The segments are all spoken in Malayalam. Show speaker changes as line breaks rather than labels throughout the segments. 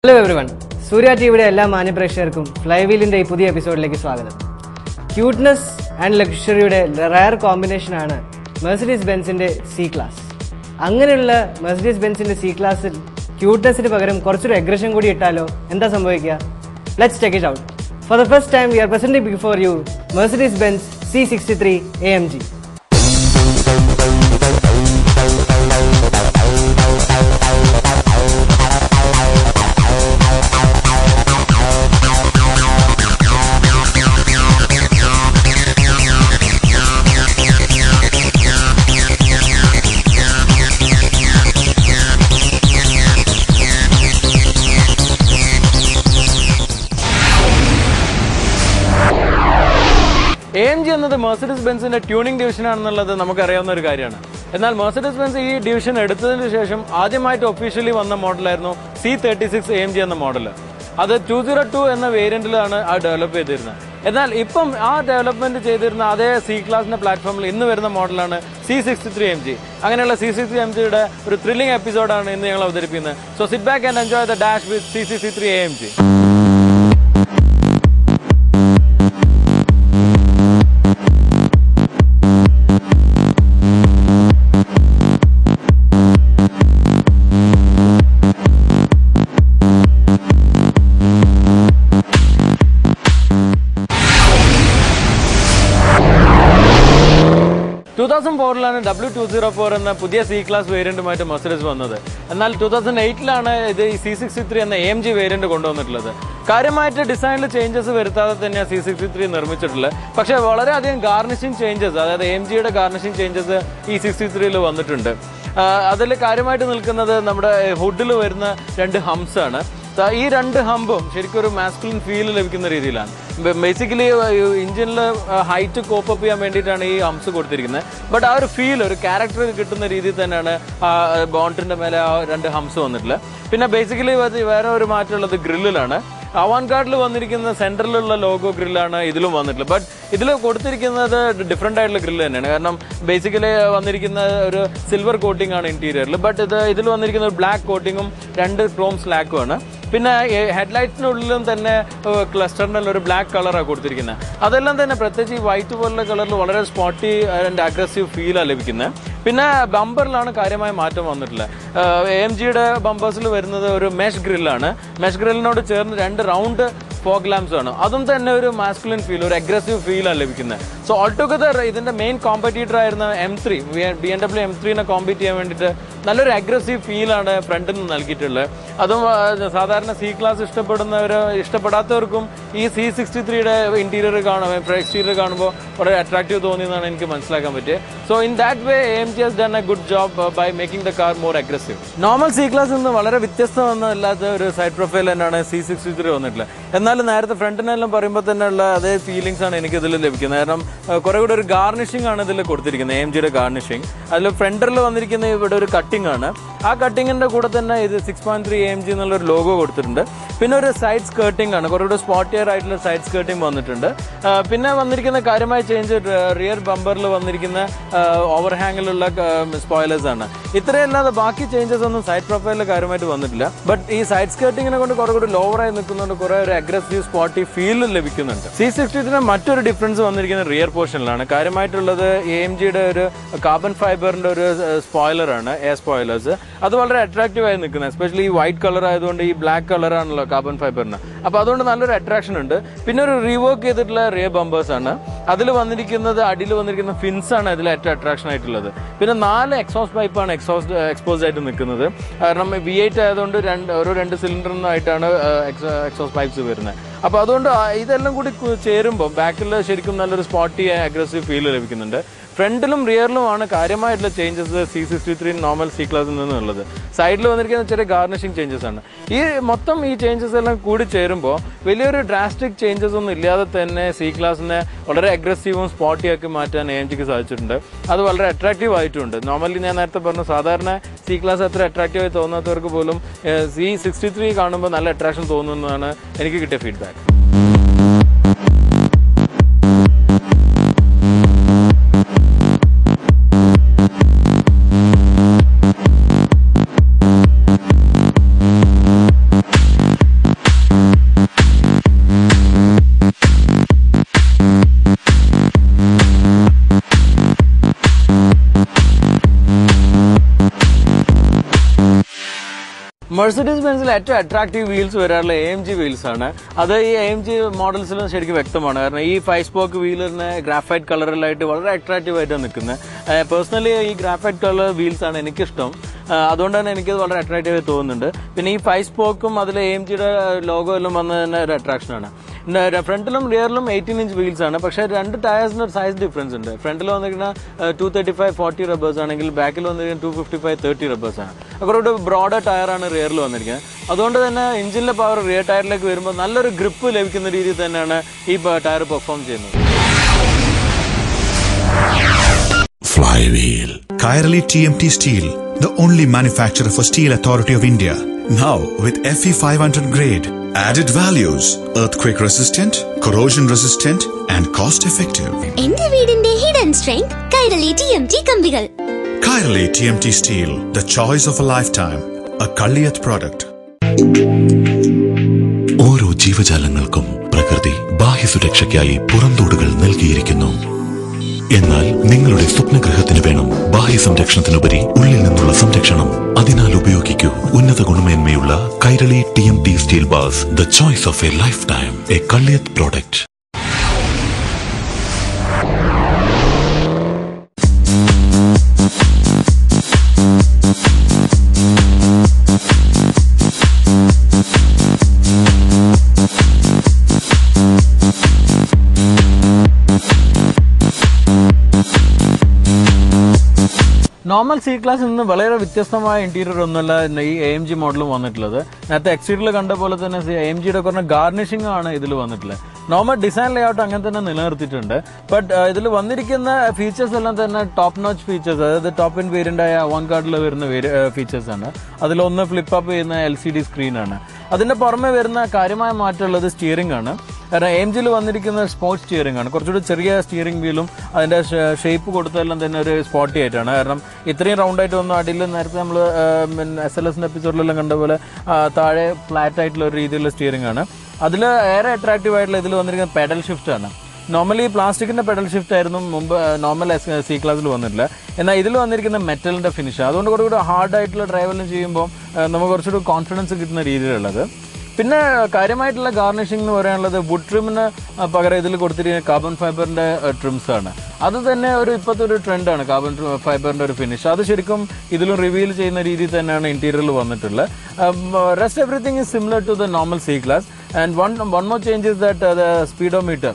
Hello everyone, Surya TVയുടെ എല്ലാ മാന്യപ്രേക്ഷകർക്കും ഫ്ലൈവീലിന്റെ ഈ പുതിയ എപ്പിസോഡിലേക്ക് സ്വാഗതം. ക്യൂട്ട്നെസ് ആൻഡ് ലക്ഷറിയുടെ റയർ കോമ്പിനേഷൻ ആണ് മെർസിഡീസ് ബെൻസിന്റെ സി ക്ലാസ്. അങ്ങനെയുള്ള മെർസിഡീസ് ബെൻസിന്റെ സി ക്ലാസ്സിൽ ക്യൂട്ട്നെസ്സിന് പകരം കുറച്ചൊരു അഗ്രഷൻ കൂടി ഇട്ടാലോ എന്താ സംഭവിക്കുക? Let's check it out. For the first time we are presenting before you Mercedes-Benz C63 AMG.
AMG എന്നത് മെർസിഡീസ് ബെൻസിന്റെ ട്യൂണിംഗ് ഡിവിഷൻ ആണെന്നുള്ളത് നമുക്കറിയാവുന്ന ഒരു കാര്യമാണ്. എന്നാൽ മെർസിഡീസ് ബെൻസ് ഈ ഡിവിഷൻ എടുത്തതിന് ശേഷം ആദ്യമായിട്ട് ഒഫീഷ്യലി വന്ന മോഡലായിരുന്നു C36 AMG എന്ന മോഡൽ. അത് 202 എന്ന വേരിയന്റിലാണ് അത് ഡെവലപ്പ് ചെയ്തിരുന്നത്. എന്നാൽ ഇപ്പം ആ ഡെവലപ്മെന്റ് ചെയ്തിരുന്ന അതേ സി ക്ലാസിന്റെ പ്ലാറ്റ്ഫോമിൽ ഇന്ന് വരുന്ന മോഡലാണ് C63 AMG. അങ്ങനെയുള്ള C63 AMGയുടെ ഒരു ത്രില്ലിംഗ് എപ്പിസോഡാണ് ഇന്ന് ഞങ്ങൾ അവതരിപ്പിക്കുന്നത്. So sit back and enjoy the dash with C63 AMG. 2004ലാണ് W204 എന്ന പുതിയ സി ക്ലാസ് വേരിയന്റുമായിട്ട് മെർസിഡീസ് വന്നത്. എന്നാൽ 2008ലാണ് ഇത് C63 എന്ന AMG വേരിയന്റ് കൊണ്ടുവന്നിട്ടുള്ളത്. കാര്യമായിട്ട് ഡിസൈനിൽ ചേഞ്ചസ് വരുത്താതെ തന്നെയാണ് C63 നിർമ്മിച്ചിട്ടുള്ളത്. പക്ഷേ വളരെയധികം ഗാർണിഷിംഗ് ചേഞ്ചസ്, അതായത് AMGയുടെ ഗാർണിഷിംഗ് ചേഞ്ചസ് ഈ 63ൽ വന്നിട്ടുണ്ട്. അതിൽ കാര്യമായിട്ട് നിൽക്കുന്നത് നമ്മുടെ ഹുഡിൽ വരുന്ന രണ്ട് ഹംസ് ആണ്. ഈ രണ്ട് ഹമ്പും ശരിക്കും ഒരു മാസ്കുലിൻ ഫീൽ ലഭിക്കുന്ന രീതിയിലാണ്. ബേസിക്കലി എഞ്ചിനിൽ ഹൈറ്റ് കോപ്പ് ചെയ്യാൻ വേണ്ടിയിട്ടാണ് ഈ ഹംസ് കൊടുത്തിരിക്കുന്നത്. ബട്ട് ആ ഒരു ഫീൽ, ഒരു ക്യാരക്ടർ കിട്ടുന്ന രീതിയിൽ തന്നെയാണ് ബോണ്ടിന്റെ മേലെ ആ രണ്ട് ഹംസ് വന്നിട്ടുള്ളത്. പിന്നെ ബേസിക്കലി വേറെ ഒരു മാറ്റമുള്ളത് ഗ്രില്ലിലാണ്. അവാൻഗാർഡിൽ വന്നിരിക്കുന്ന സെന്ററിലുള്ള ലോഗോ ഗ്രില്ലാണ് ഇതിലും വന്നിട്ടുള്ളത്. ബട്ട് ഇതിൽ കൊടുത്തിരിക്കുന്നത് ഡിഫറെന്റ് ആയിട്ടുള്ള ഗ്രില്ല് തന്നെയാണ്. കാരണം ബേസിക്കലി വന്നിരിക്കുന്ന ഒരു സിൽവർ കോട്ടിംഗ് ആണ് ഇന്റീരിയറിൽ. ബട്ട് ഇതിൽ വന്നിരിക്കുന്ന ഒരു ബ്ലാക്ക് കോട്ടിങ്ങും രണ്ട് ക്രോം സ്ലാക്കും ആണ്. പിന്നെ ഹെഡ്ലൈറ്റ്സിനുള്ളിലും തന്നെ ക്ലസ്റ്ററിനുള്ള ഒരു ബ്ലാക്ക് കളറാണ് കൊടുത്തിരിക്കുന്നത്. അതെല്ലാം തന്നെ പ്രത്യേകിച്ച് ഈ വൈറ്റ് പോലുള്ള കളറിൽ വളരെ സ്പോട്ടി ആൻഡ് അഗ്രസീവ് ഫീലാണ് ലഭിക്കുന്നത്. പിന്നെ ബമ്പറിലാണ് കാര്യമായ മാറ്റം വന്നിട്ടുള്ളത്. AMGയുടെ ബമ്പേഴ്സിൽ വരുന്നത് ഒരു മെഷ് ഗ്രില്ലാണ്. മെഷ് ഗ്രില്ലിനോട് ചേർന്ന് രണ്ട് റൗണ്ട് ഫോഗ് ലാംപ്സ് ആണ്. അതും തന്നെ ഒരു മാസ്കുലിൻ ഫീൽ, ഒരു അഗ്രസീവ് ഫീലാണ് ലഭിക്കുന്നത്. സോ ഓൾടുഗദർ ഇതിന്റെ മെയിൻ കോമ്പറ്റീറ്റർ ആയിരുന്ന M3 BMW M3നെ കോമ്പീറ്റ് ചെയ്യാൻ വേണ്ടിയിട്ട് നല്ലൊരു അഗ്രസീവ് ഫീലാണ് ഫ്രണ്ടിൽ നിന്ന് നൽകിയിട്ടുള്ളത്. അതും സാധാരണ സി ക്ലാസ് ഇഷ്ടപ്പെടാത്തവർക്കും ഈ C63യുടെ ഇന്റീരിയർ എക്സ്റ്റീരിയർ കാണുമ്പോൾ വളരെ അട്രാക്റ്റീവ് തോന്നിയെന്നാണ് എനിക്ക് മനസ്സിലാക്കാൻ പറ്റിയത്. So in that way AMG has done a good job by making the car more aggressive. Normal C ക്ലാസ്സിൽ നിന്ന് വളരെ വ്യത്യസ്തമൊന്നുമല്ലാത്ത ഒരു സൈഡ് പ്രൊഫൈൽ തന്നെയാണ് C63 വന്നിട്ടുള്ളത്. എന്നാലും നേരത്തെ ഫ്രണ്ടിനെല്ലാം പറയുമ്പോൾ തന്നെയുള്ള അതേ ഫീലിംഗ്സ് ആണ് എനിക്ക് ഇതിൽ ലഭിക്കുന്നത്. കാരണം കുറെ കൂടെ ഒരു ഗാർണിഷിംഗ് ആണ് ഇതിൽ കൊടുത്തിരിക്കുന്നത്, AMGയുടെ ഗാർണിഷിംഗ്. അതിൽ ഫ്രണ്ടറിൽ വന്നിരിക്കുന്ന ഇവിടെ ഒരു കട്ടിംഗ് ആണ്. ആ കട്ടിങ്ങിന്റെ കൂടെ തന്നെ ഇത് 6.3 AMG എന്നുള്ള ഒരു ലോഗോ കൊടുത്തിട്ടുണ്ട്. പിന്നെ ഒരു സൈഡ് സ്കേർട്ടിംഗ് ആണ്, കുറെ കൂടെ സ്പോട്ടിയർ ആയിട്ടുള്ള സൈഡ് സ്കേർട്ടിംഗ് വന്നിട്ടുണ്ട്. പിന്നെ വന്നിരിക്കുന്ന കാര്യമായ ചേഞ്ച് റിയർ ബമ്പറിൽ വന്നിരിക്കുന്ന ഓവർഹാങ്ങിലുള്ള സ്പോയിലേഴ്സ് ആണ്. ഇത്രയല്ലാതെ ബാക്കി ചേഞ്ചസ് ഒന്നും സൈഡ് പ്രൊഫൈലിൽ കാര്യമായിട്ട് വന്നിട്ടില്ല. ബട്ട് ഈ സൈഡ് സ്കേർട്ടിങ്ങിനെ കൊണ്ട് കുറെ കൂടി ലോവറായി നിൽക്കുന്നുണ്ട്, കുറെ ഒരു അഗ്രസീവ് സ്പോട്ടി ഫീൽ ലഭിക്കുന്നുണ്ട്. C63 മറ്റൊരു ഡിഫറൻസ് വന്നിരിക്കുന്നത് റിയർ പോർഷനിലാണ്. കാര്യമായിട്ടുള്ളത് AMGയുടെ ഒരു കാർബൺ ഫൈബറിന്റെ ഒരു സ്പോയിലർ ആണ്, എയർ സ്പോയിലേഴ്സ്. അത് വളരെ അട്രാക്റ്റീവ് ആയി നിൽക്കുന്നത്. എസ്പെഷ്യലി ഈ വൈറ്റ് കളർ ആയതുകൊണ്ട് ഈ ബ്ലാക്ക് കളറാണല്ലോ കാർബൺ ഫൈബറിന്. അപ്പൊ അതുകൊണ്ട് നല്ലൊരു അട്രാക്ഷൻ ഉണ്ട്. പിന്നെ ഒരു റീവർക്ക് ചെയ്തിട്ടുള്ള റിയർ ബമ്പേഴ്സ് ആണ്. അതിൽ വന്നിരിക്കുന്നത് അടിയിൽ വന്നിരിക്കുന്ന ഫിൻസ് ആണ് അതിൽ ഏറ്റവും അട്രാക്ഷൻ ആയിട്ടുള്ളത്. പിന്നെ 4 എക്സോസ്റ്റ് പൈപ്പാണ് എക്സ്പോസ്ഡ് ആയിട്ട് നിൽക്കുന്നത്. കാരണം V8 ആയതുകൊണ്ട് രണ്ട് സിലിണ്ടറിനായിട്ടാണ് എക്സോസ്റ്റ് പൈപ്സ് വരുന്നത്. അപ്പൊ അതുകൊണ്ട് ഇതെല്ലാം കൂടി ചേരുമ്പോൾ ബാക്കിൽ ശരിക്കും നല്ലൊരു സ്പോട്ടി അഗ്രസീവ് ഫീൽ ലഭിക്കുന്നുണ്ട്. ഫ്രണ്ടിലും റിയറിലുമാണ് കാര്യമായിട്ടുള്ള ചേഞ്ചസ് C63 നോർമൽ സി ക്ലാസ്സിൽ നിന്നുള്ളത്. സൈഡിൽ വന്നിരിക്കുന്ന ചെറിയ ഗാർണിഷിംഗ് ചേഞ്ചസ് ആണ്. ഈ ചേഞ്ചസ് എല്ലാം കൂടി ചേരുമ്പോൾ വലിയൊരു ഡ്രാസ്റ്റിക് ചേഞ്ചസ് ഒന്നും ഇല്ലാതെ തന്നെ സി ക്ലാസ്സിനെ വളരെ അഗ്രസീവും സ്പോട്ടിയാക്കി മാറ്റാൻ AMGക്ക് സാധിച്ചിട്ടുണ്ട്. അത് വളരെ അട്രാക്റ്റീവ് ആയിട്ടുണ്ട്. നോർമലി ഞാൻ നേരത്തെ പറഞ്ഞു, സാധാരണ സി ക്ലാസ് അത്ര അട്രാക്റ്റീവായി തോന്നാത്തവർക്ക് പോലും C63 കാണുമ്പോൾ നല്ല അട്രാക്ഷൻ തോന്നുന്നതാണ് എനിക്ക് കിട്ടിയ ഫീഡ്ബാക്ക്. മെഴ്സിഡീസ് ബെൻസിൽ ഏറ്റവും അട്രാക്റ്റീവ് വീൽസ് വരാറുള്ള AMG വീൽസ് ആണ്. അത് ഈ AMG മോഡൽസിലും ശരിക്കും വ്യക്തമാണ്. കാരണം ഈ 5 സ്പോക്ക് വീലിന് ഗ്രാഫൈറ്റ് കളറിലായിട്ട് വളരെ അട്രാക്റ്റീവ് ആയിട്ടാണ് നിൽക്കുന്നത്. പേഴ്സണലി ഈ ഗ്രാഫൈറ്റ് കളർ വീൽസ് ആണ് എനിക്കിഷ്ടം. അതുകൊണ്ട് തന്നെ എനിക്കത് വളരെ അട്രാക്റ്റീവ് ആയി തോന്നുന്നുണ്ട്. പിന്നെ ഈ 5 സ്പോക്കും അതിൽ AMGയുടെ ലോഗോ എല്ലാം വന്നത് തന്നെ ഒരു അട്രാക്ഷനാണ്. ഫ്രണ്ടിലും റിയറിലും 18-inch വീൽസ് ആണ്. പക്ഷേ 2 ടയേഴ്സിന് ഒരു സൈസ് ഡിഫറൻസ് ഉണ്ട്. ഫ്രണ്ടിൽ വന്നിരിക്കുന്ന 235/40 റബ്ബേഴ്സ് ആണെങ്കിൽ ബാക്കിൽ വന്നിരിക്കുന്ന 255/30 റബ്ബേഴ്സ് ആണ്. അപ്പോൾ ഒരു ബ്രോഡർ ടയറാണ് റിയറിൽ വന്നിരിക്കുന്നത്. അതുകൊണ്ട് തന്നെ എഞ്ചിനിലെ പവർ റിയർ ടയറിലേക്ക് വരുമ്പോൾ നല്ലൊരു ഗ്രിപ്പ് ലഭിക്കുന്ന രീതിയിൽ തന്നെയാണ് ഈ ടയർ പെർഫോം ചെയ്യുന്നത്.
Flywheel. Kairali TMT Steel, the only manufacturer for Steel Authority of India. Now with FE 500 grade. Added values: earthquake resistant, corrosion resistant and cost effective.
എന്റെ വീടിന്റെ ഹിഡൻ സ്ട്രെങ്ത് കൈരളി TMT കമ്പികൾ.
Kairali TMT Steel, the choice of a lifetime. A Kalliyat product. ഓരോ ജീവജാലങ്ങൾക്കും പ്രകൃതി ബാഹ്യസുരക്ഷയ്ക്കായി പുറന്തോടുകൾ നൽകിയിരിക്കുന്നു. എന്നാൽ നിങ്ങളുടെ സ്വപ്നഗ്രഹത്തിന് വേണം ബാഹ്യ സംരക്ഷണത്തിനുപരി ഉള്ളിൽ നിന്നുള്ള സംരക്ഷണം. അതിനാൽ ഉപയോഗിക്കൂ ഉന്നത ഗുണമേന്മയുള്ള Kairali TMT steel bars, the choice of A life time. A Kalliyath product.
Normal C ക്ലാസ്സിൽ നിന്ന് വളരെ വ്യത്യസ്തമായ ഇന്റീരിയർ ഒന്നുമല്ല ഈ AMG മോഡലും വന്നിട്ടുള്ളത്. നേരത്തെ എക്സ്റ്റീരിയറിൽ കണ്ട പോലെ തന്നെ AMGയുടെ കുറഞ്ഞ ഗാർണിഷിംഗ് ആണ് ഇതിൽ വന്നിട്ടുള്ളത്. നോർമൽ ഡിസൈൻ ലേഔട്ട് അങ്ങനെ തന്നെ നിലനിർത്തിയിട്ടുണ്ട്. ബട്ട് ഇതിൽ വന്നിരിക്കുന്ന ഫീച്ചേഴ്സ് എല്ലാം തന്നെ ടോപ്പ് നോച്ച് ഫീച്ചേഴ്സ്, അതായത് ടോപ്പ് ഇൻ വേരിയന്റ് ആയ അവൻഗാർഡിൽ വരുന്ന ഫീച്ചേഴ്സ് ആണ്. അതിലൊന്ന് ഫ്ലിപ്പ് അപ്പ് ചെയ്യുന്ന LCD സ്ക്രീനാണ്. അതിന്റെ പുറമെ വരുന്ന കാര്യമായ മാറ്റമുള്ളത് സ്റ്റിയറിംഗ് ആണ്. കാരണം AMGയിൽ വന്നിരിക്കുന്ന സ്പോർട്സ് സ്റ്റിയറിംഗ് ആണ്. കുറച്ചുകൂടി ചെറിയ സ്റ്റിയറിംഗ് വീലും അതിന്റെ ഷേപ്പ് കൊടുത്തതെല്ലാം തന്നെ ഒരു സ്പോട്ടി ആയിട്ടാണ്. കാരണം ഇത്രയും റൗണ്ട് ആയിട്ട് വന്ന അടിയിൽ നേരത്തെ നമ്മൾ SLSന്റെ എപ്പിസോഡിലെല്ലാം കണ്ട പോലെ താഴെ ഫ്ലാറ്റ് ആയിട്ടുള്ള ഒരു രീതിയിലുള്ള സ്റ്റിയറിംഗ് ആണ്. അതിൽ ഏറെ അട്രാക്റ്റീവ് ആയിട്ടുള്ള ഇതിൽ വന്നിരിക്കുന്ന പെഡൽ ഷിഫ്റ്റ് ആണ്. നോർമലി പ്ലാസ്റ്റിക്കിന്റെ പെഡൽ ഷിഫ്റ്റ് ആയിരുന്നു മുമ്പ് നോർമൽ C ക്ലാസ്സിൽ വന്നിട്ടില്ല. എന്നാൽ ഇതിൽ വന്നിരിക്കുന്ന മെറ്റലിന്റെ ഫിനിഷ്, അതുകൊണ്ട് കുറച്ചുകൂടി ഹാർഡ് ആയിട്ടുള്ള ഡ്രൈവെല്ലാം ചെയ്യുമ്പോൾ നമുക്ക് കുറച്ചുകൂടി കോൺഫിഡൻസ് കിട്ടുന്ന രീതിയിലുള്ളത്. പിന്നെ കാര്യമായിട്ടുള്ള ഗാർണിഷിംഗ് എന്ന് പറയാനുള്ളത് വുഡ് ട്രിമിന് പകരം ഇതിൽ കൊടുത്തിരിക്കുന്ന കാർബൺ ഫൈബറിന്റെ ട്രിംസ് ആണ്. അത് തന്നെ ഇപ്പോഴത്തെ ഒരു ട്രെൻഡാണ്, കാർബൺ ഫൈബറിന്റെ ഒരു ഫിനിഷ്. അത് ശരിക്കും ഇതിലും റിവീൽ ചെയ്യുന്ന രീതിയിൽ തന്നെയാണ് ഇന്റീരിയറിൽ വന്നിട്ടുള്ളത്. Rest everything is similar to the normal C class. And one more change is that the speedometer.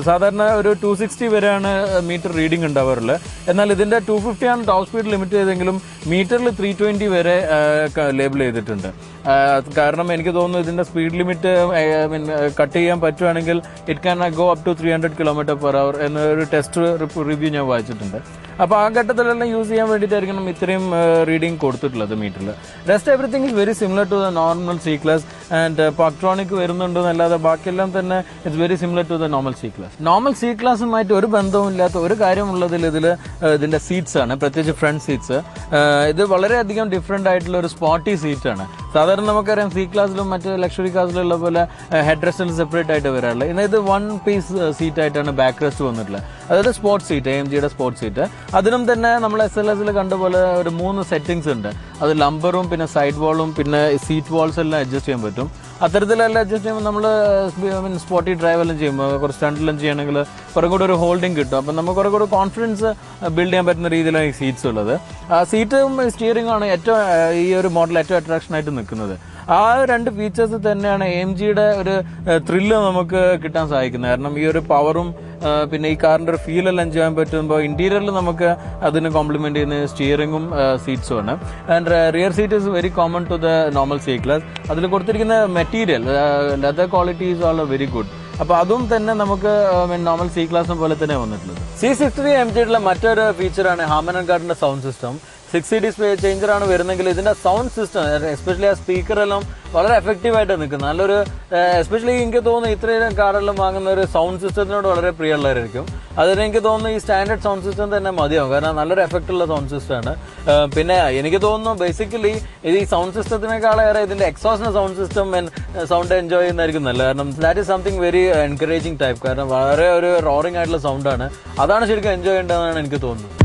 സാധാരണ ഒരു 260 വരെയാണ് മീറ്റർ റീഡിംഗ് ഉണ്ടാവാറുള്ളത്. എന്നാൽ ഇതിന്റെ 250 ആണ് ടോപ്പ് സ്പീഡ് ലിമിറ്റ് ചെയ്തെങ്കിലും മീറ്ററിൽ 320 വരെ ലേബിൾ ചെയ്തിട്ടുണ്ട്. കാരണം എനിക്ക് തോന്നുന്നു ഇതിന്റെ സ്പീഡ് ലിമിറ്റ് കട്ട് ചെയ്യാൻ പറ്റുവാണെങ്കിൽ it can go up to 300 km/h എന്നൊരു ടെസ്റ്റ് റിവ്യൂ ഞാൻ വായിച്ചിട്ടുണ്ട്. അപ്പോൾ ആ ഘട്ടത്തിലെല്ലാം യൂസ് ചെയ്യാൻ വേണ്ടിയിട്ടായിരിക്കണം ഇത്രയും റീഡിംഗ് കൊടുത്തിട്ടുള്ളത് മീറ്ററിൽ. Rest everything is very similar to the normal C class. And പാക്ട്രോണിക് വരുന്നുണ്ടെന്നല്ലാതെ ബാക്കിയെല്ലാം തന്നെ it's very similar to the normal C class. Normal C ക്ലാസുമായിട്ട് ഒരു ബന്ധവും ഇല്ലാത്ത ഒരു കാര്യമുള്ളതിൽ ഇതിന്റെ സീറ്റ്സ് ആണ്, പ്രത്യേകിച്ച് ഫ്രണ്ട് സീറ്റ്സ്. ഇത് വളരെയധികം ഡിഫറെന്റ് ആയിട്ടുള്ള ഒരു സ്പോട്ടി സീറ്റ് ആണ്. സാധാരണ നമുക്കറിയാം C ക്ലാസ്സിലും മറ്റ് ലക്ഷറി ക്ലാസ്സിലുള്ള പോലെ ഹെഡ് റെസ്റ്റിൽ സെപ്പറേറ്റ് ആയിട്ട് വരാറുള്ളത്. എന്നാൽ ഇത് 1 പീസ് സീറ്റ് ആയിട്ടാണ് ബാക്ക് റെസ്റ്റ് വന്നിട്ടുള്ളത്. അതായത് സ്പോർട്സ് സീറ്റ്, AMGയുടെ സ്പോർട്സ് സീറ്റ്. അതിനും തന്നെ നമ്മൾ SLSൽ കണ്ട പോലെ ഒരു 3 സെറ്റിംഗ്സ് ഉണ്ട്. അത് ലംബറും പിന്നെ സൈഡ് വാളും പിന്നെ സീറ്റ് വാൾസ് എല്ലാം അഡ്ജസ്റ്റ് ചെയ്യാൻ പറ്റും. അത്തരത്തിലെല്ലാം അഡ്ജസ്റ്റ് ചെയ്യുമ്പോൾ നമ്മൾ സ്പോട്ടി ഡ്രൈവ് എല്ലാം ചെയ്യുമ്പോൾ കുറച്ച് സ്റ്റണ്ടെല്ലാം ചെയ്യണമെങ്കിൽ കുറെ കൂടെ ഒരു ഹോൾഡിംഗ് കിട്ടും. അപ്പം നമുക്ക് കുറെ കൂടെ കോൺഫിഡൻസ് ബിൽഡ് ചെയ്യാൻ പറ്റുന്ന രീതിയിലാണ് ഈ സീറ്റ്സ് ഉള്ളത്. സീറ്റും സ്റ്റിയറിംഗ് ആണ് ഏറ്റവും ഈ ഒരു മോഡൽ ഏറ്റവും അട്രാക്ഷൻ ആയിട്ട് നിൽക്കുന്നത്. ആ 2 ഫീച്ചേഴ്സ് തന്നെയാണ് AMGയുടെ ഒരു ത്രില്ല് നമുക്ക് കിട്ടാൻ സഹായിക്കുന്നത്. കാരണം ഈ ഒരു പവറും പിന്നെ ഈ കാറിന്റെ ഒരു ഫീൽ എല്ലാം ചെയ്യാൻ പറ്റുമ്പോൾ ഇന്റീരിയറിൽ നമുക്ക് അതിന് കോംപ്ലിമെന്റ് ചെയ്യുന്ന സ്റ്റിയറിംഗും സീറ്റ്സും ആണ്. And rear seat is very common to the normal C class. അതിൽ കൊടുത്തിരിക്കുന്ന material leather quality is all very good. അപ്പൊ അതും തന്നെ നമുക്ക് നോർമൽ C ക്ലാസും പോലെ തന്നെ വന്നിട്ടുള്ളത്. C63 AMGയുടെ മറ്റൊരു ഫീച്ചറാണ് ഹാമൻ ആൻഡ് ഗാർഡിന്റെ sound system. 6C display changer ആണ് വരുന്നെങ്കിൽ ഇതിന്റെ സൗണ്ട് സിസ്റ്റം എസ്പെഷ്യലി ആ സ്പീക്കറെല്ലാം വളരെ എഫക്റ്റീവ് ആയിട്ട് നിൽക്കുന്നത്. നല്ലൊരു എസ്പെഷ്യലി എനിക്ക് തോന്നുന്നു ഇത്രയും കാറെല്ലാം വാങ്ങുന്ന ഒരു സൗണ്ട് സിസ്റ്റത്തിനോട് വളരെ പ്രിയമുള്ളവരായിരിക്കും. അതിന് എനിക്ക് തോന്നുന്നു ഈ സ്റ്റാൻഡേർഡ് സൗണ്ട് സിസ്റ്റം തന്നെ മതിയാവും. കാരണം നല്ലൊരു എഫക്റ്റ് ഉള്ള സൗണ്ട് സിസ്റ്റം ആണ്. പിന്നെ എനിക്ക് തോന്നുന്നു ബേസിക്കലി ഇത് ഈ സൗണ്ട് സിസ്റ്റത്തിനേക്കാളേറെ ഇതിന്റെ എക്സോസ്റ്റിന്റെ സൗണ്ട് സിസ്റ്റം സൗണ്ട് എൻജോയ് ചെയ്യുന്നതായിരിക്കും നല്ലത്. കാരണം that is something very encouraging type. കാരണം വളരെ ഒരു റോറിംഗ് ആയിട്ടുള്ള സൗണ്ടാണ്. അതാണ് ശരിക്കും എൻജോയ് ചെയ്യേണ്ടതെന്നാണ് എനിക്ക് തോന്നുന്നത്.